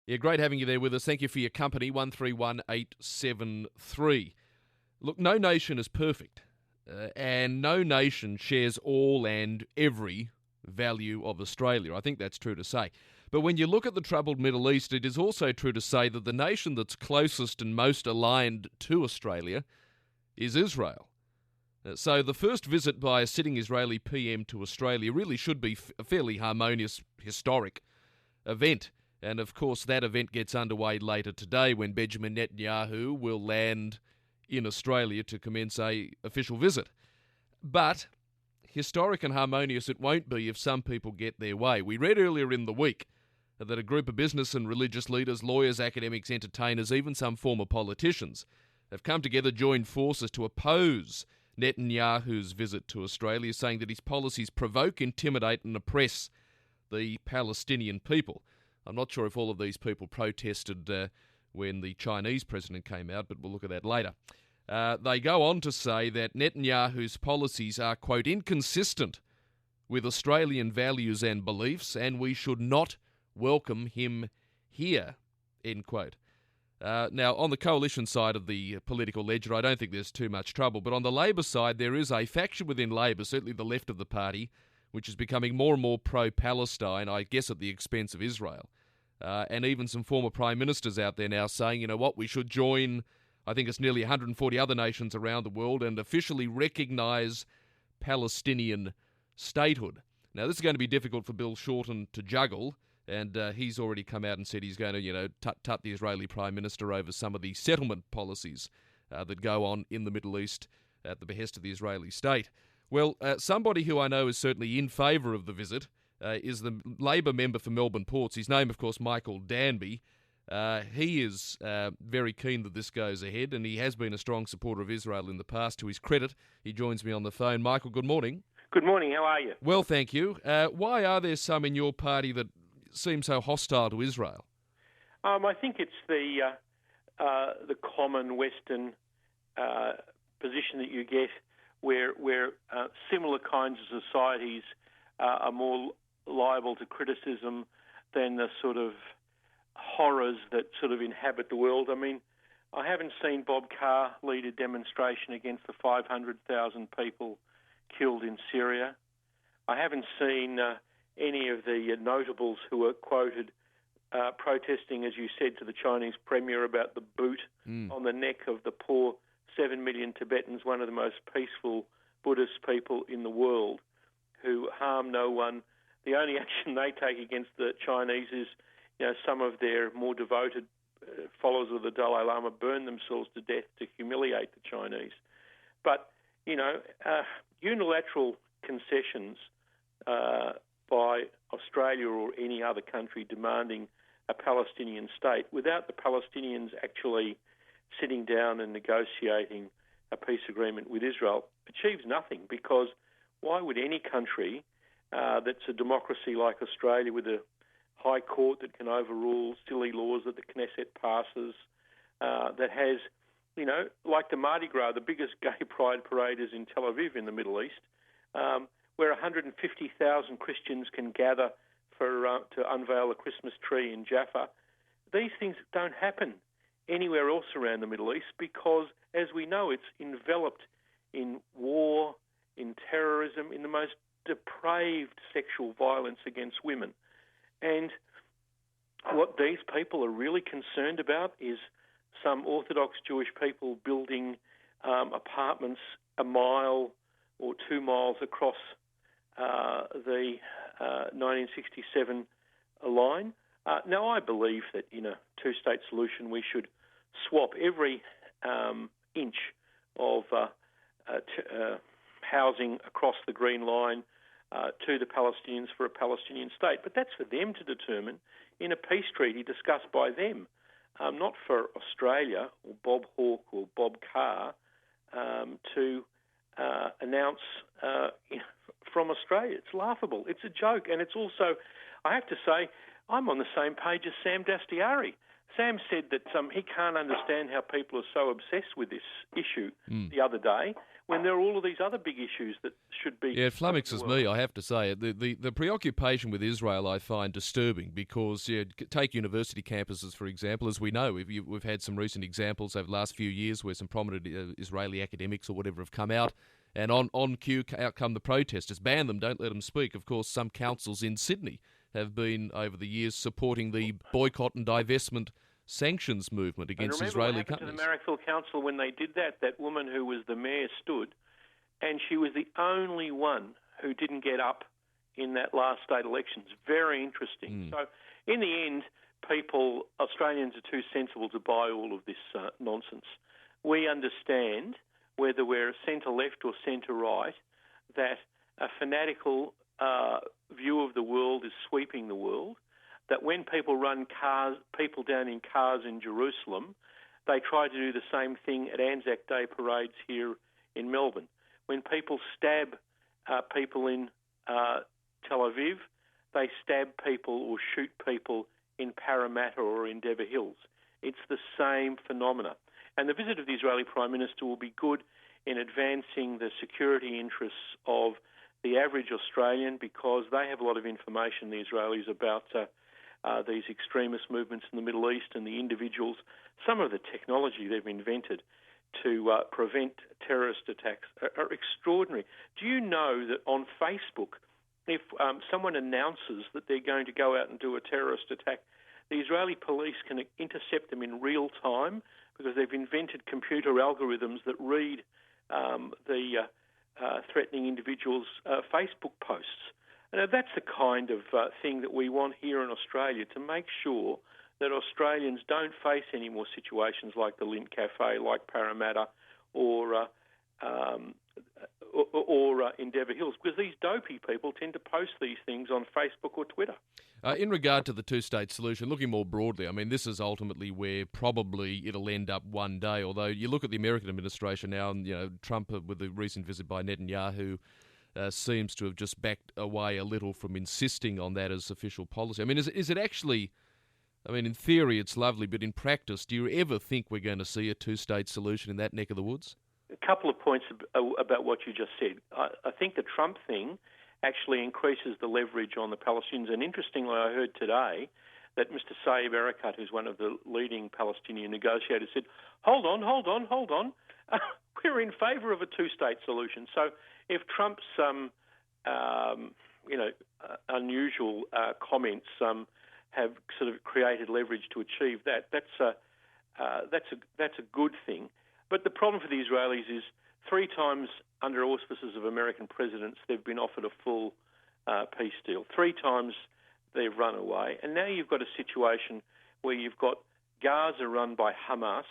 Yeah, great having you there with us. Thank you for your company, 131873. Look, no nation is perfect, and no nation shares all and every value of Australia. I think that's true to say. But when you look at the troubled Middle East, it is also true to say that the nation that's closest and most aligned to Australia is Israel. So the first visit by a sitting Israeli PM to Australia really should be a fairly harmonious, historic event. And of course, that event gets underway later today when Benjamin Netanyahu will land in Australia to commence a official visit. But historic and harmonious it won't be if some people get their way. We read earlier in the week that a group of business and religious leaders, lawyers, academics, entertainers, even some former politicians, have come together, joined forces to oppose Netanyahu's visit to Australia, saying that his policies provoke, intimidate and oppress the Palestinian people. I'm not sure if all of these people protested when the Chinese president came out, but we'll look at that later. They go on to say that Netanyahu's policies are, quote, inconsistent with Australian values and beliefs, and we should not welcome him here, end quote. Now, on the coalition side of the political ledger, I don't think there's too much trouble, but on the Labor side, there is a faction within Labor, certainly the left of the party, which is becoming more and more pro-Palestine, I guess at the expense of Israel. And even some former prime ministers out there now saying, you know what, we should join, I think it's nearly 140 other nations around the world and officially recognise Palestinian statehood. Now, this is going to be difficult for Bill Shorten to juggle, and he's already come out and said he's going to, tut the Israeli Prime Minister over some of the settlement policies that go on in the Middle East at the behest of the Israeli state. Well, somebody who I know is certainly in favour of the visit is the Labor member for Melbourne Ports. His name, of course, Michael Danby. He is very keen that this goes ahead, and he has been a strong supporter of Israel in the past. To his credit, he joins me on the phone. Michael, good morning. Good morning. How are you? Well, thank you. Why are there some in your party that seem so hostile to Israel? I think it's the common Western position that you get, where similar kinds of societies are more liable to criticism than the sort of horrors that sort of inhabit the world. I mean, I haven't seen Bob Carr lead a demonstration against the 500,000 people killed in Syria. I haven't seen any of the notables who were quoted protesting, as you said, to the Chinese premier about the boot on the neck of the poor 7 million Tibetans, one of the most peaceful Buddhist people in the world, who harm no one. The only action they take against the Chinese is, some of their more devoted followers of the Dalai Lama burn themselves to death to humiliate the Chinese. But, unilateral concessions by Australia or any other country demanding a Palestinian state without the Palestinians actually sitting down and negotiating a peace agreement with Israel achieves nothing, because why would any country that's a democracy like Australia, with a high court that can overrule silly laws that the Knesset passes, that has, like the Mardi Gras, the biggest gay pride parade is in Tel Aviv in the Middle East, where 150,000 Christians can gather to unveil a Christmas tree in Jaffa. These things don't happen anywhere else around the Middle East because, as we know, it's enveloped in war, in terrorism, in the most depraved sexual violence against women. And what these people are really concerned about is some Orthodox Jewish people building apartments a mile or 2 miles across the 1967 line. Now, I believe that in a two-state solution we should swap every inch of housing across the Green Line to the Palestinians for a Palestinian state. But that's for them to determine in a peace treaty discussed by them, not for Australia or Bob Hawke or Bob Carr to announce from Australia. It's laughable. It's a joke. And it's also, I have to say, I'm on the same page as Sam Dastyari. Sam said that he can't understand how people are so obsessed with this issue the other day when there are all of these other big issues that should be... Yeah, it flummoxes me, I have to say. The preoccupation with Israel I find disturbing because, take university campuses, for example. As we know, we've had some recent examples over the last few years where some prominent Israeli academics or whatever have come out, and on cue out come the protesters. Ban them, don't let them speak. Of course, some councils in Sydney have been, over the years, supporting the boycott and divestment sanctions movement against Israeli companies. To the Marrickville Council when they did that, that woman who was the mayor stood, and she was the only one who didn't get up in that last state election. It's very interesting. So in the end, Australians are too sensible to buy all of this nonsense. We understand, whether we're centre-left or centre-right, that a fanatical view of the world is sweeping the world, that when people run people down in cars in Jerusalem, they try to do the same thing at Anzac Day parades here in Melbourne. When people stab people in Tel Aviv, they stab people or shoot people in Parramatta or in Endeavour Hills. It's the same phenomena. And the visit of the Israeli Prime Minister will be good in advancing the security interests of the average Australian, because they have a lot of information, the Israelis, about these extremist movements in the Middle East and the individuals. Some of the technology they've invented to prevent terrorist attacks are extraordinary. Do you know that on Facebook, if someone announces that they're going to go out and do a terrorist attack, the Israeli police can intercept them in real time because they've invented computer algorithms that read the threatening individuals' Facebook posts. And that's the kind of thing that we want here in Australia, to make sure that Australians don't face any more situations like the Lint Cafe, like Parramatta, or Endeavour Hills, because these dopey people tend to post these things on Facebook or Twitter. In regard to the two-state solution, looking more broadly, I mean, this is ultimately where probably it'll end up one day, although you look at the American administration now, and Trump, with the recent visit by Netanyahu, seems to have just backed away a little from insisting on that as official policy. I mean, is it actually... I mean, in theory, it's lovely, but in practice, do you ever think we're going to see a two-state solution in that neck of the woods? A couple of points about what you just said. I think the Trump thing actually increases the leverage on the Palestinians. And interestingly, I heard today that Mr. Saeb Erekat, who's one of the leading Palestinian negotiators, said, hold on. We're in favour of a two-state solution. So if Trump's, unusual comments have sort of created leverage to achieve that, that's a good thing. But the problem for the Israelis is 3 times under auspices of American presidents they've been offered a full peace deal. 3 times they've run away. And now you've got a situation where you've got Gaza run by Hamas.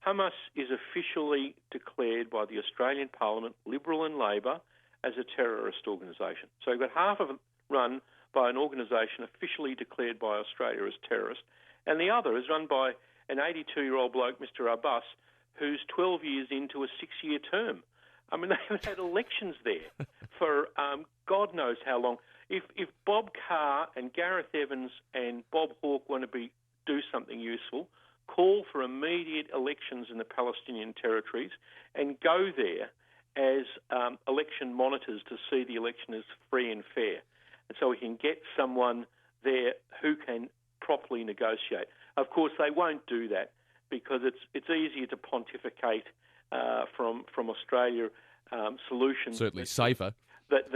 Hamas is officially declared by the Australian Parliament, Liberal and Labor, as a terrorist organisation. So you've got half of it run by an organisation officially declared by Australia as terrorist, and the other is run by an 82-year-old bloke, Mr. Abbas, who's 12 years into a 6-year term. I mean, they haven't had elections there for God knows how long. If Bob Carr and Gareth Evans and Bob Hawke want to do something useful, call for immediate elections in the Palestinian territories and go there as election monitors to see the election as free and fair. And so we can get someone there who can properly negotiate. Of course, they won't do that because it's easier to pontificate from Australia solutions. Certainly safer. That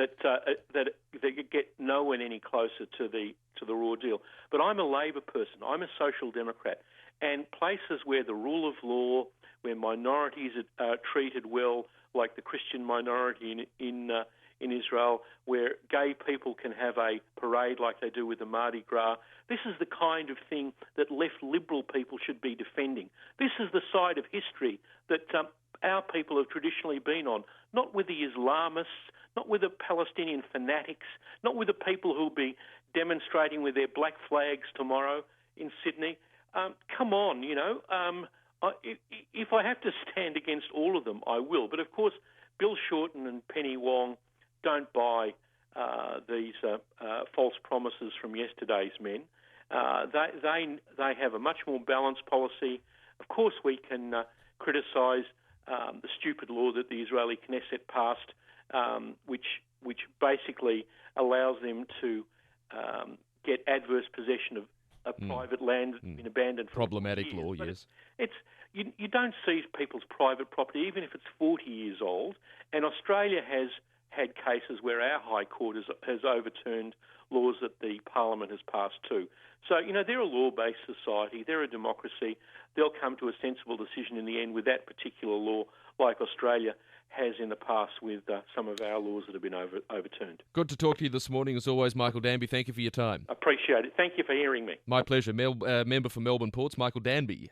get no one any closer to the raw deal. But I'm a Labor person. I'm a social democrat, and places where the rule of law, where minorities are treated well, like the Christian minority in Israel, where gay people can have a parade like they do with the Mardi Gras. This is the kind of thing that left liberal people should be defending. This is the side of history that our people have traditionally been on, not with the Islamists, not with the Palestinian fanatics, not with the people who'll be demonstrating with their black flags tomorrow in Sydney. Come on, if I have to stand against all of them, I will. But of course, Bill Shorten and Penny Wong don't buy these false promises from yesterday's men. They have a much more balanced policy. Of course, we can criticise the stupid law that the Israeli Knesset passed, which basically allows them to get adverse possession of private land been abandoned for problematic 40 years. law. But Yes, you don't seize people's private property, even if it's 40 years old. And Australia has had cases where our High Court has overturned laws that the Parliament has passed too. So, they're a law-based society. They're a democracy. They'll come to a sensible decision in the end with that particular law, like Australia has in the past with some of our laws that have been overturned. Good to talk to you this morning, as always, Michael Danby. Thank you for your time. Appreciate it. Thank you for hearing me. My pleasure. Member for Melbourne Ports, Michael Danby.